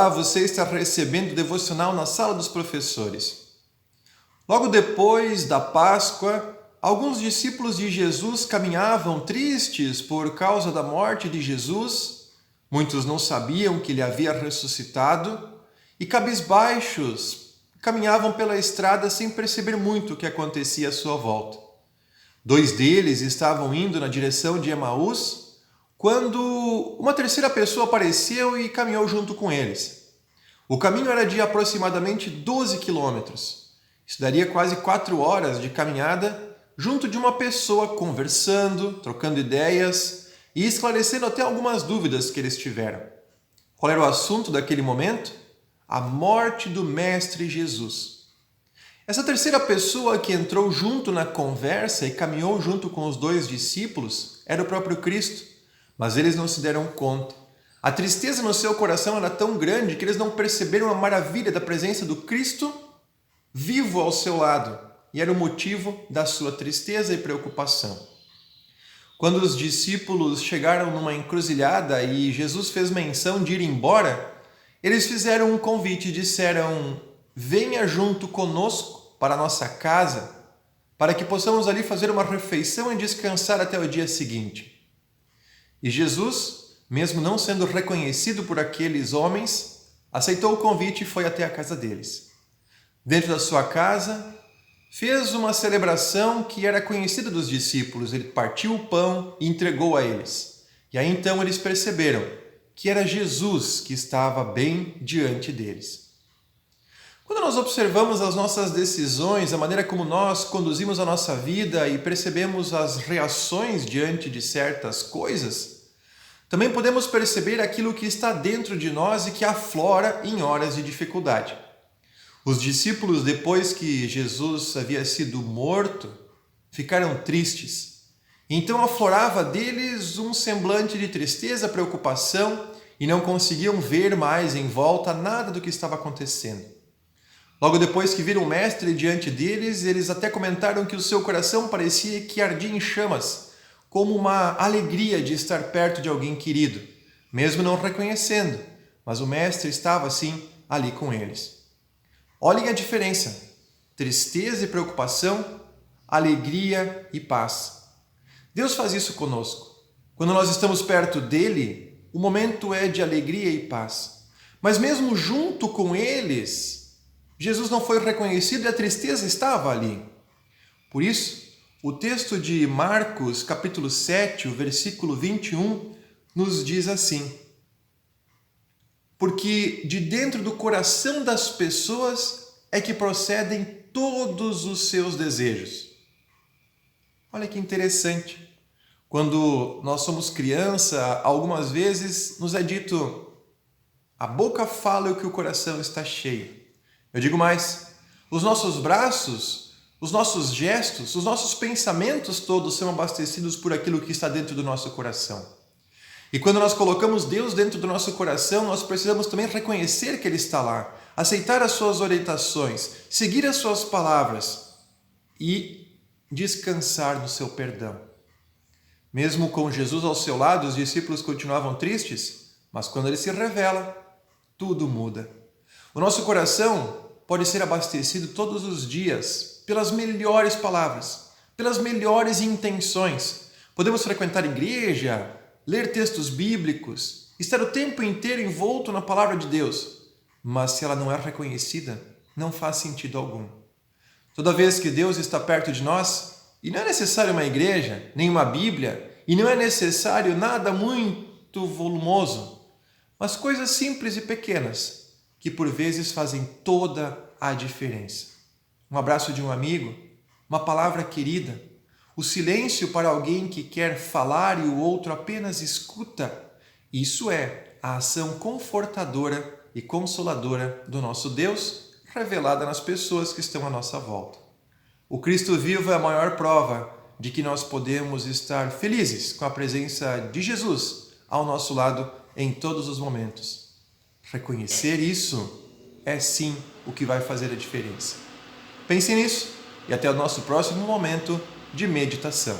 Olá, você está recebendo o devocional na Sala dos Professores. Logo depois da Páscoa, alguns discípulos de Jesus caminhavam tristes por causa da morte de Jesus. Muitos não sabiam que ele havia ressuscitado e, cabisbaixos, caminhavam pela estrada sem perceber muito o que acontecia à sua volta. 2 deles estavam indo na direção de Emaús, quando uma terceira pessoa apareceu e caminhou junto com eles. O caminho era de aproximadamente 12 quilômetros. Isso daria quase 4 horas de caminhada junto de uma pessoa conversando, trocando ideias e esclarecendo até algumas dúvidas que eles tiveram. Qual era o assunto daquele momento? A morte do Mestre Jesus. Essa terceira pessoa que entrou junto na conversa e caminhou junto com os 2 discípulos era o próprio Cristo. Mas eles não se deram conta. A tristeza no seu coração era tão grande que eles não perceberam a maravilha da presença do Cristo vivo ao seu lado. E era o motivo da sua tristeza e preocupação. Quando os discípulos chegaram numa encruzilhada e Jesus fez menção de ir embora, eles fizeram um convite e disseram: venha junto conosco para a nossa casa, para que possamos ali fazer uma refeição e descansar até o dia seguinte. E Jesus, mesmo não sendo reconhecido por aqueles homens, aceitou o convite e foi até a casa deles. Dentro da sua casa, fez uma celebração que era conhecida dos discípulos. Ele partiu o pão e entregou a eles. E aí então eles perceberam que era Jesus que estava bem diante deles. Quando nós observamos as nossas decisões, a maneira como nós conduzimos a nossa vida e percebemos as reações diante de certas coisas, também podemos perceber aquilo que está dentro de nós e que aflora em horas de dificuldade. Os discípulos, depois que Jesus havia sido morto, ficaram tristes. Então aflorava deles um semblante de tristeza, preocupação e não conseguiam ver mais em volta nada do que estava acontecendo. Logo depois que viram o Mestre diante deles, eles até comentaram que o seu coração parecia que ardia em chamas, como uma alegria de estar perto de alguém querido, mesmo não reconhecendo, mas o Mestre estava assim ali com eles. Olhem a diferença: tristeza e preocupação, alegria e paz. Deus faz isso conosco. Quando nós estamos perto dele, o momento é de alegria e paz. Mas mesmo junto com eles, Jesus não foi reconhecido e a tristeza estava ali. Por isso, o texto de Marcos, capítulo 7, o versículo 21, nos diz assim: porque de dentro do coração das pessoas é que procedem todos os seus desejos. Olha que interessante. Quando nós somos criança, algumas vezes nos é dito: a boca fala o que o coração está cheio. Eu digo mais, os nossos braços, os nossos gestos, os nossos pensamentos todos são abastecidos por aquilo que está dentro do nosso coração. E quando nós colocamos Deus dentro do nosso coração, nós precisamos também reconhecer que Ele está lá, aceitar as suas orientações, seguir as suas palavras e descansar no seu perdão. Mesmo com Jesus ao seu lado, os discípulos continuavam tristes, mas quando Ele se revela, tudo muda. O nosso coração pode ser abastecido todos os dias pelas melhores palavras, pelas melhores intenções. Podemos frequentar igreja, ler textos bíblicos, estar o tempo inteiro envolto na palavra de Deus, mas se ela não é reconhecida, não faz sentido algum. Toda vez que Deus está perto de nós, e não é necessário uma igreja, nem uma Bíblia, e não é necessário nada muito volumoso, mas coisas simples e pequenas, que por vezes fazem toda a diferença. Um abraço de um amigo, uma palavra querida, o silêncio para alguém que quer falar e o outro apenas escuta. Isso é a ação confortadora e consoladora do nosso Deus, revelada nas pessoas que estão à nossa volta. O Cristo vivo é a maior prova de que nós podemos estar felizes com a presença de Jesus ao nosso lado em todos os momentos. Reconhecer isso é sim o que vai fazer a diferença. Pense nisso e até o nosso próximo momento de meditação.